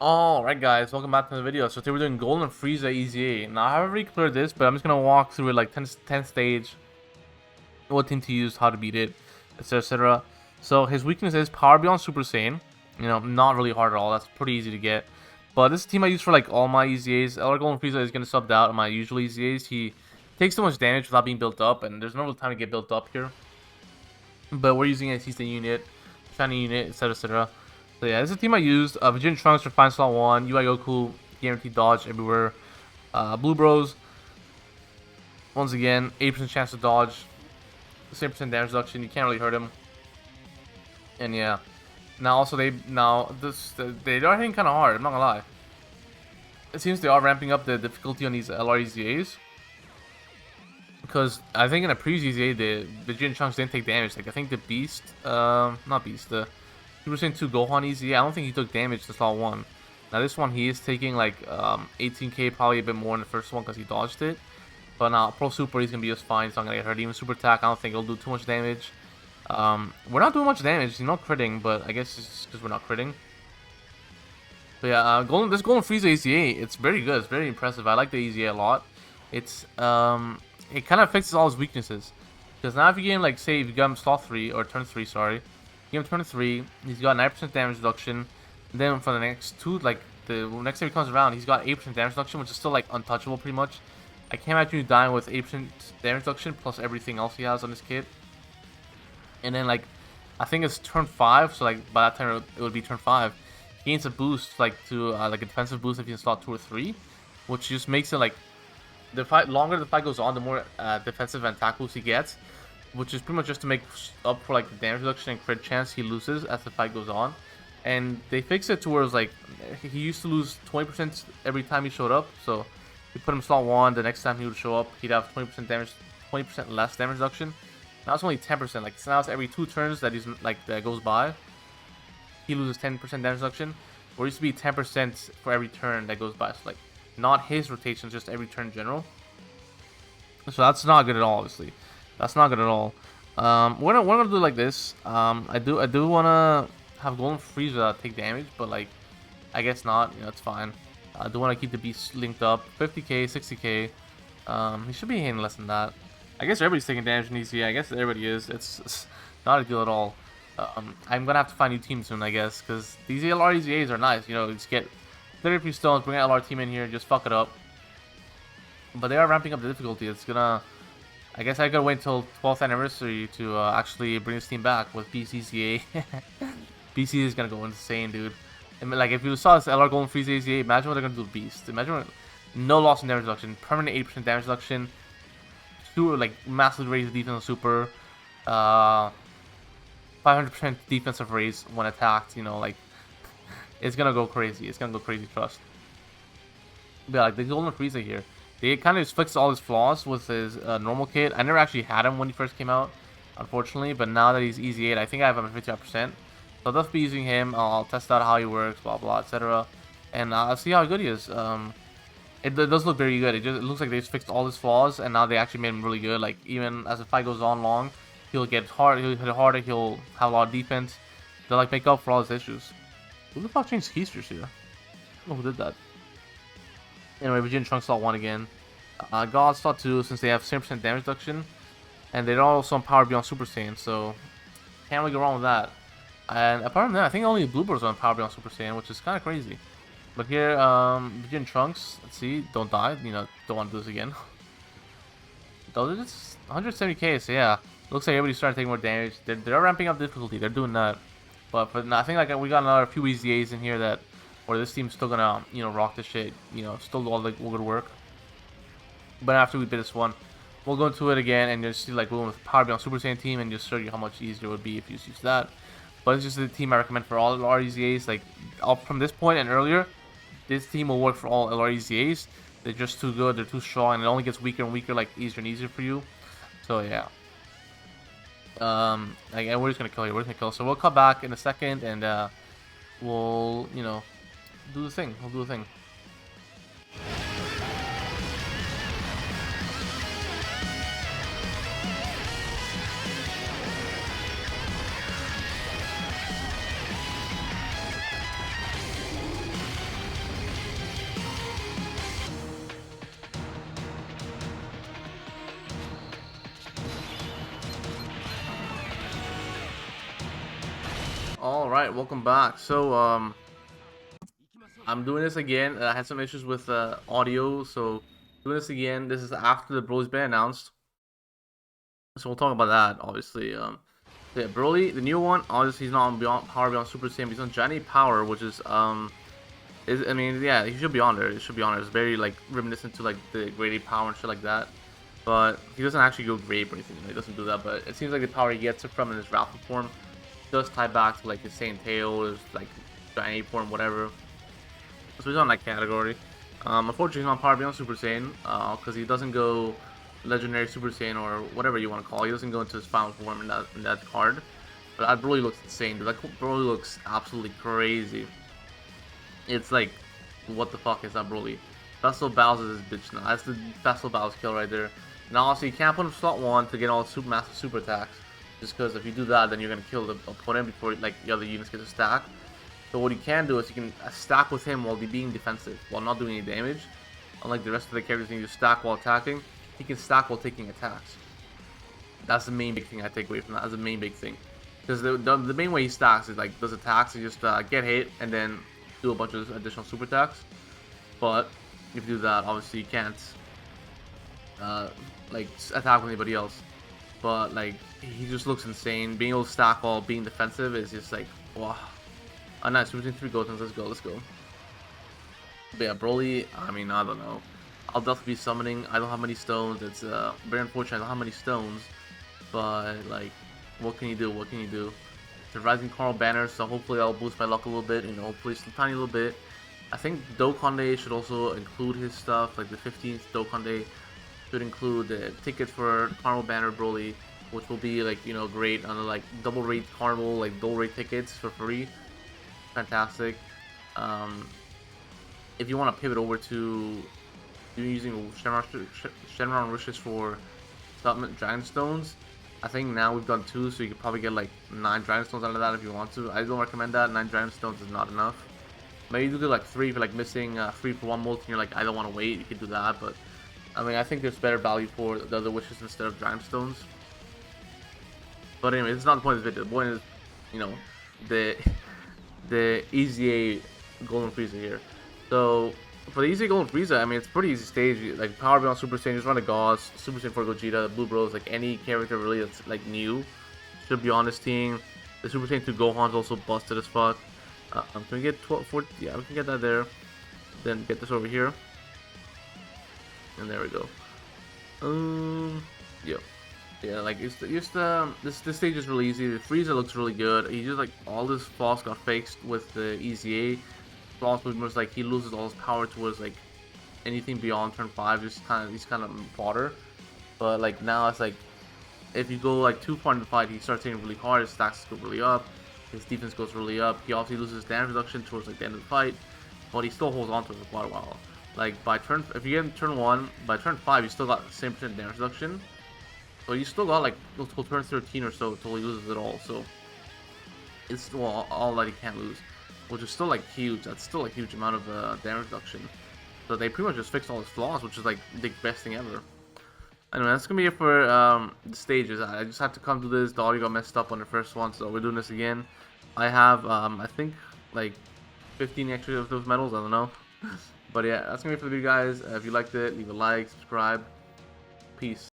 Alright guys, welcome back to the video. So today we're doing Golden Frieza EZA. Now I haven't really cleared this, but I'm just gonna walk through it like 10th stage, what team to use, how to beat it, etc, etc. So his weakness is Power Beyond Super Saiyan. You know, not really hard at all, that's pretty easy to get. But this is a team I use for like all my EZAs. LR Golden Frieza is gonna sub out on my usual EZAs. He takes so much damage without being built up, and there's no real time to get built up here. But we're using a Season unit, Shiny unit, etc, etc. So yeah, this is a team I used. Vegeta Trunks for Fine Slot 1, UI Goku, guaranteed dodge everywhere. Blue Bros, once again, 8% chance to dodge, 6% damage reduction, you can't really hurt him. And yeah, now also they are hitting kind of hard, I'm not gonna lie. It seems they are ramping up the difficulty on these LREZAs. Because I think in a previous EZA, the Vegeta Trunks didn't take damage. Like, I think the Beast, not Beast, the Super Saiyan 2 Gohan EZA, I don't think he took damage to slot 1. Now this one, he is taking like 18k, probably a bit more in the first one because he dodged it. But now, Pro Super, he's going to be just fine. He's not going to get hurt. Even Super Attack, I don't think it'll do too much damage. We're not doing much damage. He's not critting, but I guess it's just because we're not critting. But yeah, this Golden Frieza EZA, it's very good. It's very impressive. I like the EZA a lot. It's, it kind of fixes all his weaknesses. Because now if you get him, like, say, if you got him slot 3, or turn 3, sorry. Give him turn 3, he's got 9% damage reduction. Then for the next two, like, the next time he comes around, he's got 8% damage reduction, which is still, like, untouchable pretty much. I can't imagine you dying with 8% damage reduction, plus everything else he has on this kit. And then, like, I think it's turn 5, so, like, by that time it would be turn 5. He gains a boost, like, to, like, a defensive boost if he's in slot 2 or 3. Which just makes it, like, the longer the fight goes on, the more defensive and attack boost he gets, which is pretty much just to make up for like the damage reduction and crit chance he loses as the fight goes on. And they fix it to where it's like he used to lose 20% every time he showed up. So you put him slot 1, the next time he would show up, he'd have 20% damage, 20% less damage reduction. Now it's only 10%. Like so now it's every 2 turns that he's like that goes by, he loses 10% damage reduction. Where it used to be 10% for every turn that goes by. So like, not his rotations, just every turn in general. So that's not good at all, obviously. That's not good at all. We're gonna do it like this. I do wanna have Golden Frieza take damage, but like, I guess not. You know, it's fine. I do wanna keep the beast linked up. 50k, 60k. He should be hitting less than that. I guess everybody's taking damage in ECA. I guess everybody is. It's not a deal at all. I'm gonna have to find new teams soon, I guess, because these LR EZAs are nice. You know, just get 33 stones, bring an LR team in here, just fuck it up. But they are ramping up the difficulty. It's gonna... I guess I gotta wait until 12th anniversary to actually bring this team back with BCCA. BC is gonna go insane, dude. I mean, like, if you saw this LR Golden Frieza EZA, imagine what they're gonna do with Beast. Imagine what, no loss in damage reduction, permanent 8% damage reduction, like, massively raised defense on Super, 500% defensive raise when attacked, you know, like... It's gonna go crazy. It's gonna go crazy, trust. But yeah, like the Golden Frieza here, they kind of just fixed all his flaws with his normal kit. I never actually had him when he first came out, unfortunately. But now that he's Easy 8, I think I have him at 55%. So I'll definitely be using him. I'll test out how he works, blah blah, etc. And I'll see how good he is. It does look very good. It looks like they just fixed all his flaws, and now they actually made him really good. Like even as the fight goes on long, he'll get hard. He'll hit harder. He'll have a lot of defense. They'll like make up for all his issues. Who the fuck changed keysters here? I don't know who did that. Anyway, Vegeta Trunks slot 1 again. God slot 2 since they have 7% damage reduction. And they're also on Power Beyond Super Saiyan, so can't really go wrong with that. And apart from that, I think only Blue Birds are on Power Beyond Super Saiyan, which is kind of crazy. But here, Vegeta Trunks, let's see, don't die. You know, don't want to do this again. It's 170k, so yeah. Looks like everybody's starting to take more damage. They're ramping up difficulty, they're doing that. But I think like we got another few EZAs in here that, where this team's still gonna, you know, rock this shit. You know, still do all the good work. But after we beat this one, we'll go into it again and just see like we'll with Power Beyond Super Saiyan team and just show you how much easier it would be if you use that. But it's just the team I recommend for all LR EZAs. Like up from this point and earlier, this team will work for all LR EZAs. They're just too good. They're too strong, and it only gets weaker and weaker, like easier and easier for you. So yeah. Like, and we're just gonna kill here. We're gonna kill. So we'll come back in a second, and we'll, you know, do the thing. We'll do the thing. All right, welcome back. So I'm doing this again. I had some issues with audio, so doing this again. This is after the Broly's been announced, so we'll talk about that. Obviously, yeah, Broly, the new one. Obviously, he's not on Beyond Power Beyond Super Saiyan. He's on Giant Power, which is I mean, yeah, he should be on there. It should be on there. It's very like reminiscent to like the Grade 8 power and shit like that. But he doesn't actually go Grade or anything. He doesn't do that. But it seems like the power he gets it from in his Raptor form does tie back to like his Saiyan tail, his like Giant 8 form, whatever. So he's on that category. Unfortunately, he's not Power Beyond Super Saiyan because he doesn't go Legendary Super Saiyan or whatever you want to call it. He doesn't go into his final form in that card. But that Broly looks insane, dude. That Broly looks absolutely crazy. It's like, what the fuck is that Broly? Vessel Battles is this bitch now. That's the Vessel Battles kill right there. Now, obviously, you can't put him slot 1 to get all the massive super attacks. Just because if you do that, then you're going to kill the opponent before like the other units get to stack. So what you can do is you can stack with him while being defensive, while not doing any damage. Unlike the rest of the characters, you just stack while attacking. He can stack while taking attacks. That's the main big thing I take away from that. That's the main big thing. Because the main way he stacks is like does attacks, you just get hit and then do a bunch of additional super attacks. But if you do that, obviously you can't like attack with anybody else. But like he just looks insane. Being able to stack while being defensive is just like wow. Oh, nice. Super Saiyan 3 Gotens. Let's go. But yeah, Broly, I mean, I don't know. I'll definitely be summoning. I don't have many stones. It's very unfortunate I don't have many stones. But, like, what can you do? What can you do? It's a Rising Carl banner, so hopefully that'll boost my luck a little bit. You know, hopefully just a tiny little bit. I think Dokkan Day should also include his stuff. Like, the 15th Dokkan Day should include the tickets for Carnival banner Broly. Which will be, like, you know, great on the, like, double rate Carnival, like, double rate tickets for free. Fantastic. If you want to pivot over to using Shenron Wishes for supplement Dragon Stones, I think now we've done 2, so you could probably get like 9 Dragon Stones out of that if you want to. I don't recommend that. 9 Dragon Stones is not enough. Maybe you do like 3 if you're like missing 3 for 1 multi and you're like, I don't want to wait, you can do that. But I mean, I think there's better value for the other wishes instead of Dragon Stones. But anyway, it's not the point of this video. The point is, you know, the EZA Golden Frieza here. So for the EZA Golden Frieza, I mean it's pretty easy stage. Like Power Beyond Super Saiyan, just run the Gauss, Super Saiyan for Gogeta, Blue Bros, like any character really that's like new should be on this team. The Super Saiyan 2 Gohan's also busted as fuck. Can we get 12, 14? Yeah, we can get that there. Then get this over here. And there we go. Yep. Yeah, like it's just this stage is really easy. The Frieza looks really good. He just like all his flaws got fixed with the EZA. Flaws was like he loses all his power towards like anything beyond turn 5. He's kind of fodder. But like now it's like if you go like too far in the fight, he starts hitting really hard. His stacks go really up. His defense goes really up. He obviously loses damage reduction towards like the end of the fight, but he still holds on to it for quite a while. Like by turn, if you get in turn 1, by turn 5, you still got the same percent damage reduction. But you still got like until turn 13 or so until he loses it all. So it's still all that he can't lose, which is still like huge. That's still a huge amount of damage reduction. So they pretty much just fixed all his flaws, which is like the best thing ever. Anyway, that's gonna be it for the stages. I just had to come to this. The audio got messed up on the first one, so we're doing this again. I have I think like 15 extra of those medals. I don't know, but yeah, that's gonna be it for the video, guys. If you liked it, leave a like, subscribe. Peace.